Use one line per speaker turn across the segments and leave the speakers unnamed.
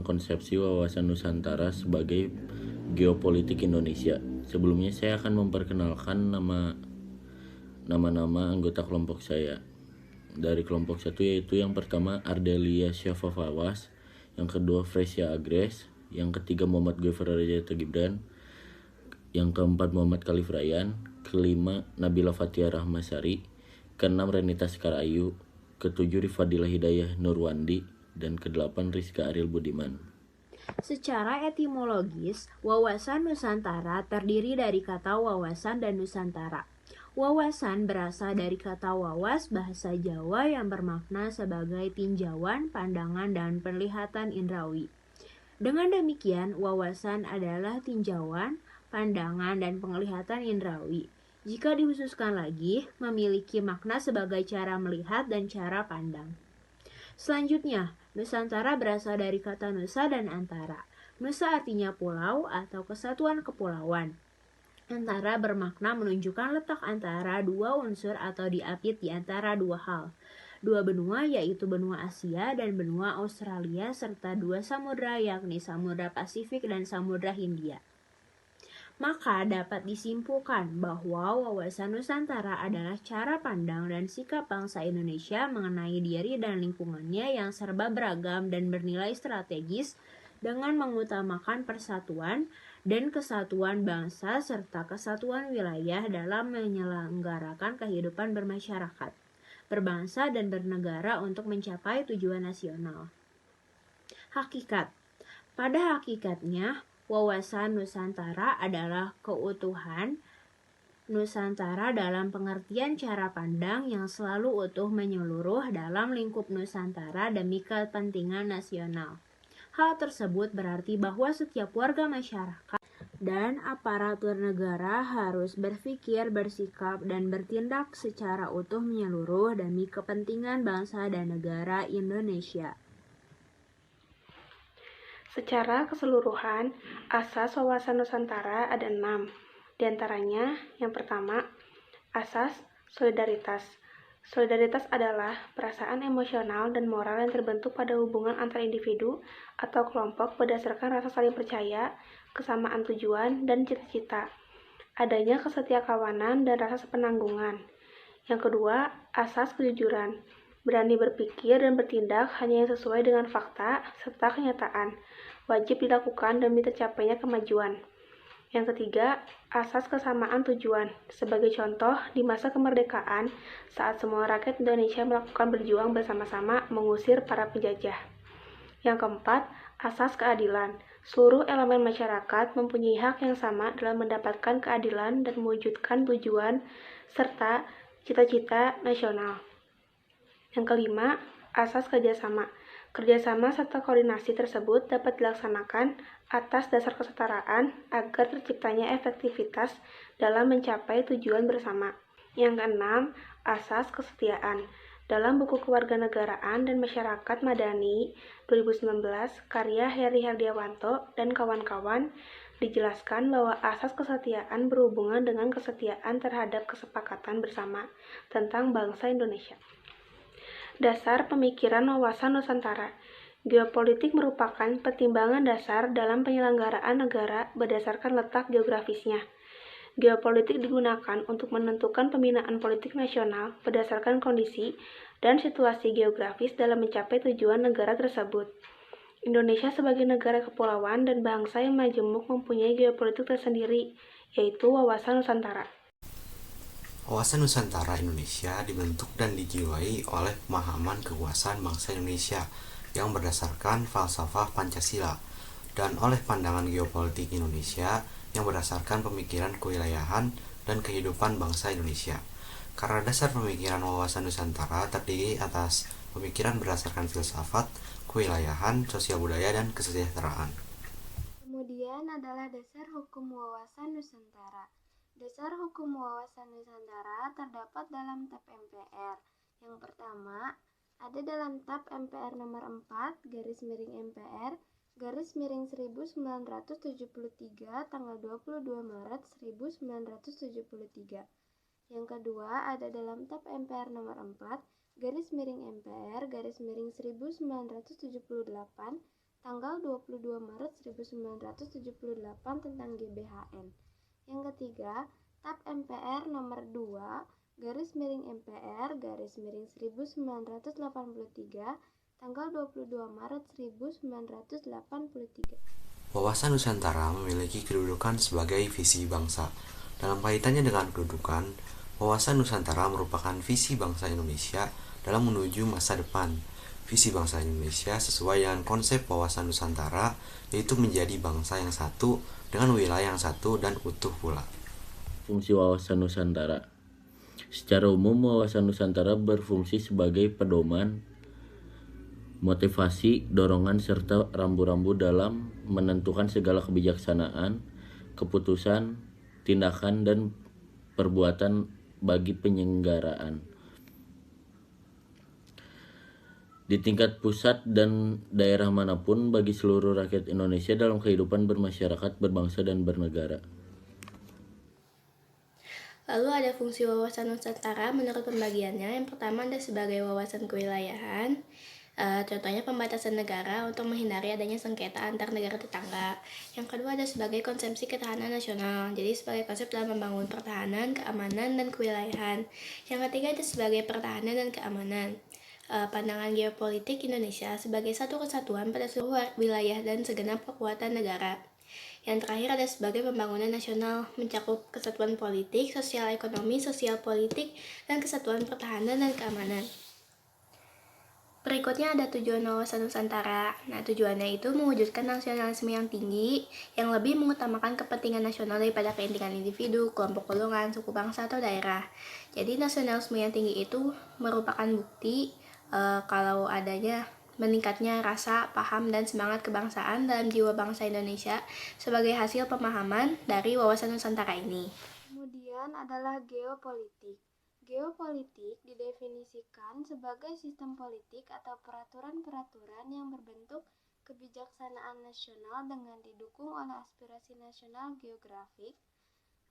konsepsi wawasan Nusantara sebagai geopolitik Indonesia. Sebelumnya saya akan memperkenalkan nama-nama anggota kelompok saya. Dari kelompok 1 yaitu yang pertama Ardelia Syafafawas, yang kedua Fresia Agres, yang ketiga Muhammad Ghaffar Rajata Gibran, yang keempat Muhammad Khalif Ryan, kelima Nabila Fathia Rahmasari, keenam Renita Sekarayu, ketujuh Rifadilah Hidayah Nurwandi, dan kedelapan Rizka Ariel Budiman.
Secara etimologis, wawasan Nusantara terdiri dari kata wawasan dan Nusantara. Wawasan berasal dari kata wawas bahasa Jawa yang bermakna sebagai tinjauan, pandangan, dan penglihatan indrawi. Dengan demikian, wawasan adalah tinjauan, pandangan, dan penglihatan indrawi. Jika dikhususkan lagi, memiliki makna sebagai cara melihat dan cara pandang. Selanjutnya, Nusantara berasal dari kata nusa dan antara. Nusa artinya pulau atau kesatuan kepulauan. Antara bermakna menunjukkan letak antara dua unsur atau diapit di antara dua hal. Dua benua yaitu benua Asia dan benua Australia serta dua samudra yakni Samudra Pasifik dan Samudra Hindia. Maka dapat disimpulkan bahwa wawasan Nusantara adalah cara pandang dan sikap bangsa Indonesia mengenai diri dan lingkungannya yang serba beragam dan bernilai strategis dengan mengutamakan persatuan dan kesatuan bangsa serta kesatuan wilayah dalam menyelenggarakan kehidupan bermasyarakat, berbangsa dan bernegara untuk mencapai tujuan nasional. Hakikat. Pada hakikatnya, wawasan Nusantara adalah keutuhan Nusantara dalam pengertian cara pandang yang selalu utuh menyeluruh dalam lingkup Nusantara demi kepentingan nasional. Hal tersebut berarti bahwa setiap warga masyarakat dan aparatur negara harus berpikir, bersikap, dan bertindak secara utuh menyeluruh demi kepentingan bangsa dan negara Indonesia.
Secara keseluruhan, asas wawasan Nusantara ada 6. Di antaranya, yang pertama, asas solidaritas. Solidaritas adalah perasaan emosional dan moral yang terbentuk pada hubungan antar individu atau kelompok berdasarkan rasa saling percaya, kesamaan tujuan, dan cita-cita. Adanya kesetiakawanan dan rasa sepenanggungan. Yang kedua, asas kejujuran. Berani berpikir dan bertindak hanya yang sesuai dengan fakta serta kenyataan. Wajib dilakukan demi tercapainya kemajuan. Yang ketiga, asas kesamaan tujuan. Sebagai contoh, di masa kemerdekaan, saat semua rakyat Indonesia melakukan berjuang bersama-sama mengusir para penjajah. Yang keempat, asas keadilan. Seluruh elemen masyarakat mempunyai hak yang sama dalam mendapatkan keadilan dan mewujudkan tujuan serta cita-cita nasional. Yang kelima, asas kerjasama. Kerjasama serta koordinasi tersebut dapat dilaksanakan atas dasar kesetaraan agar terciptanya efektivitas dalam mencapai tujuan bersama. Yang keenam, asas kesetiaan. Dalam buku Kewarganegaraan dan Masyarakat Madani 2019, karya Heri Herdiawanto dan kawan-kawan, dijelaskan bahwa asas kesetiaan berhubungan dengan kesetiaan terhadap kesepakatan bersama tentang bangsa Indonesia. Dasar pemikiran wawasan Nusantara. Geopolitik merupakan pertimbangan dasar dalam penyelenggaraan negara berdasarkan letak geografisnya. Geopolitik digunakan untuk menentukan pembinaan politik nasional berdasarkan kondisi dan situasi geografis dalam mencapai tujuan negara tersebut. Indonesia sebagai negara kepulauan dan bangsa yang majemuk mempunyai geopolitik tersendiri, yaitu wawasan Nusantara.
Wawasan Nusantara Indonesia dibentuk dan dijiwai oleh pemahaman kekuasaan bangsa Indonesia yang berdasarkan falsafah Pancasila dan oleh pandangan geopolitik Indonesia yang berdasarkan pemikiran kewilayahan dan kehidupan bangsa Indonesia. Karena dasar pemikiran wawasan Nusantara terdiri atas pemikiran berdasarkan filsafat, kewilayahan, sosial budaya, dan kesejahteraan.
Kemudian adalah dasar hukum wawasan Nusantara. Dasar hukum wawasan Nusantara terdapat dalam TAP MPR. Yang pertama, ada dalam TAP MPR nomor 4/MPR /1973 tanggal 22 Maret 1973. Yang kedua, ada dalam TAP MPR nomor 4/MPR /1978 tanggal 22 Maret 1978 tentang GBHN. Yang ketiga, TAP MPR nomor 2 /MPR /1983 tanggal 22 Maret 1983.
Wawasan Nusantara memiliki kedudukan sebagai visi bangsa. Dalam kaitannya dengan kedudukan, Wawasan Nusantara merupakan visi bangsa Indonesia dalam menuju masa depan. Visi bangsa Indonesia sesuai dengan konsep Wawasan Nusantara, yaitu menjadi bangsa yang satu dengan wilayah yang satu dan utuh pula.
Fungsi Wawasan Nusantara. Secara umum, Wawasan Nusantara berfungsi sebagai pedoman, motivasi, dorongan, serta rambu-rambu dalam menentukan segala kebijaksanaan, keputusan, tindakan, dan perbuatan bagi penyelenggaraan di tingkat pusat dan daerah manapun bagi seluruh rakyat Indonesia dalam kehidupan bermasyarakat, berbangsa, dan bernegara.
Lalu ada fungsi wawasan Nusantara menurut pembagiannya. Yang pertama ada sebagai wawasan kewilayahan, contohnya pembatasan negara untuk menghindari adanya sengketa antar negara tetangga. Yang kedua ada sebagai konsepsi ketahanan nasional, jadi sebagai konsep dalam membangun pertahanan, keamanan, dan kewilayahan. Yang ketiga ada sebagai pertahanan dan keamanan, pandangan geopolitik Indonesia sebagai satu kesatuan pada seluruh wilayah dan segenap kekuatan negara. Yang terakhir ada sebagai pembangunan nasional, mencakup kesatuan politik, sosial ekonomi, sosial politik, dan kesatuan pertahanan dan keamanan. Berikutnya ada tujuan Wawasan Nusantara. Nah, tujuannya itu mewujudkan nasionalisme yang tinggi, yang lebih mengutamakan kepentingan nasional daripada kepentingan individu, kelompok golongan, suku bangsa, atau daerah. Jadi nasionalisme yang tinggi itu merupakan bukti kalau adanya meningkatnya rasa, paham, dan semangat kebangsaan dalam jiwa bangsa Indonesia sebagai hasil pemahaman dari Wawasan Nusantara ini.
Kemudian adalah geopolitik. Geopolitik didefinisikan sebagai sistem politik atau peraturan-peraturan yang berbentuk kebijaksanaan nasional dengan didukung oleh aspirasi nasional geografik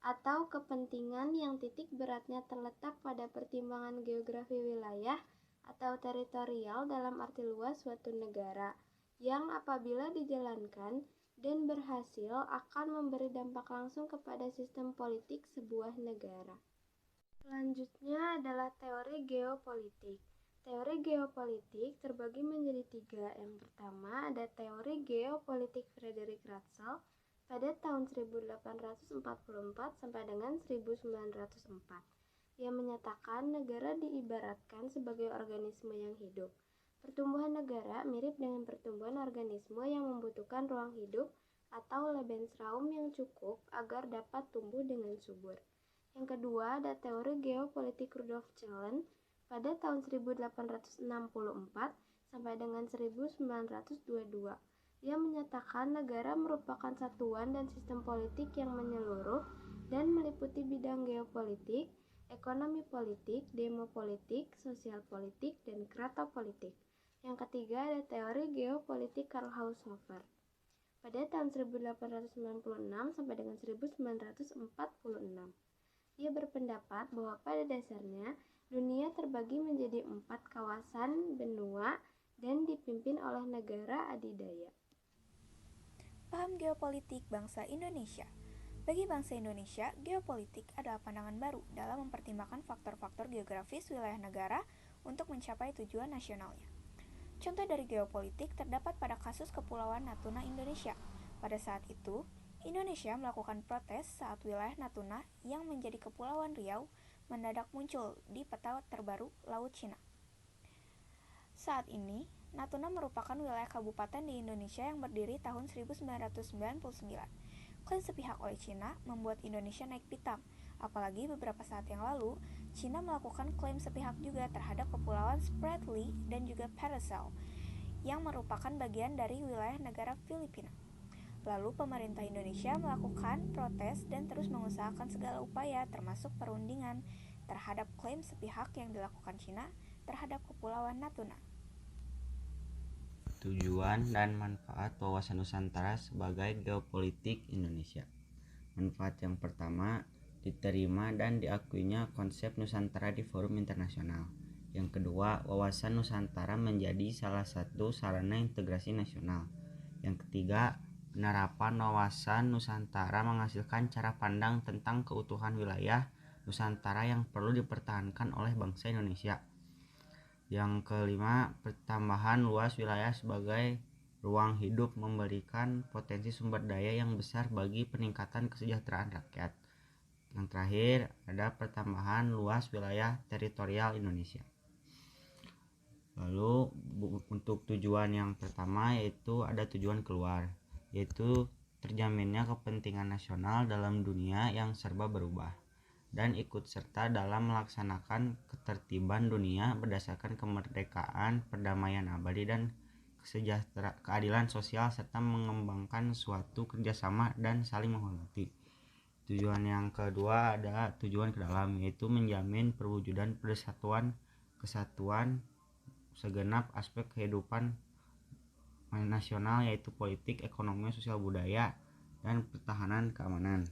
atau kepentingan yang titik beratnya terletak pada pertimbangan geografi wilayah atau teritorial dalam arti luas suatu negara, yang apabila dijalankan dan berhasil akan memberi dampak langsung kepada sistem politik sebuah negara. Selanjutnya adalah teori geopolitik. Teori geopolitik terbagi menjadi 3. Yang pertama ada teori geopolitik Frederick Ratzel pada tahun 1844 sampai dengan 1904. Yang menyatakan negara diibaratkan sebagai organisme yang hidup. Pertumbuhan negara mirip dengan pertumbuhan organisme yang membutuhkan ruang hidup atau Lebensraum yang cukup agar dapat tumbuh dengan subur. Yang kedua ada teori geopolitik Rudolf Schleien pada tahun 1864 sampai dengan 1922 yang menyatakan negara merupakan satuan dan sistem politik yang menyeluruh dan meliputi bidang geopolitik, ekonomi politik, demopolitik, sosial politik, dan kratopolitik. Yang ketiga ada teori geopolitik Karl Haushofer pada tahun 1896 sampai dengan 1946. Ia berpendapat bahwa pada dasarnya dunia terbagi menjadi 4 kawasan benua dan dipimpin oleh negara adidaya.
Paham geopolitik bangsa Indonesia. Bagi bangsa Indonesia, geopolitik adalah pandangan baru dalam mempertimbangkan faktor-faktor geografis wilayah negara untuk mencapai tujuan nasionalnya. Contoh dari geopolitik terdapat pada kasus Kepulauan Natuna Indonesia. Pada saat itu, Indonesia melakukan protes saat wilayah Natuna yang menjadi Kepulauan Riau mendadak muncul di peta terbaru Laut Cina. Saat ini, Natuna merupakan wilayah kabupaten di Indonesia yang berdiri tahun 1999. Klaim sepihak oleh Cina membuat Indonesia naik pitam, apalagi beberapa saat yang lalu, Cina melakukan klaim sepihak juga terhadap Kepulauan Spratly dan juga Paracel, yang merupakan bagian dari wilayah negara Filipina. Lalu pemerintah Indonesia melakukan protes dan terus mengusahakan segala upaya termasuk perundingan terhadap klaim sepihak yang dilakukan Cina terhadap Kepulauan Natuna.
Tujuan dan manfaat Wawasan Nusantara sebagai geopolitik Indonesia. Manfaat yang pertama, diterima dan diakuinya konsep Nusantara di forum internasional. Yang kedua, Wawasan Nusantara menjadi salah satu sarana integrasi nasional. Yang ketiga, penerapan wawasan Nusantara menghasilkan cara pandang tentang keutuhan wilayah Nusantara yang perlu dipertahankan oleh bangsa Indonesia. Yang kelima, pertambahan luas wilayah sebagai ruang hidup memberikan potensi sumber daya yang besar bagi peningkatan kesejahteraan rakyat. Yang terakhir, ada pertambahan luas wilayah teritorial Indonesia. Lalu untuk tujuan yang pertama yaitu ada tujuan keluar, yaitu terjaminnya kepentingan nasional dalam dunia yang serba berubah dan ikut serta dalam melaksanakan ketertiban dunia berdasarkan kemerdekaan, perdamaian abadi dan keadilan sosial serta mengembangkan suatu kerjasama dan saling menghormati. Tujuan yang kedua ada tujuan ke dalam, yaitu menjamin perwujudan persatuan kesatuan segenap aspek kehidupan nasional, yaitu politik, ekonomi, sosial, budaya, dan pertahanan keamanan.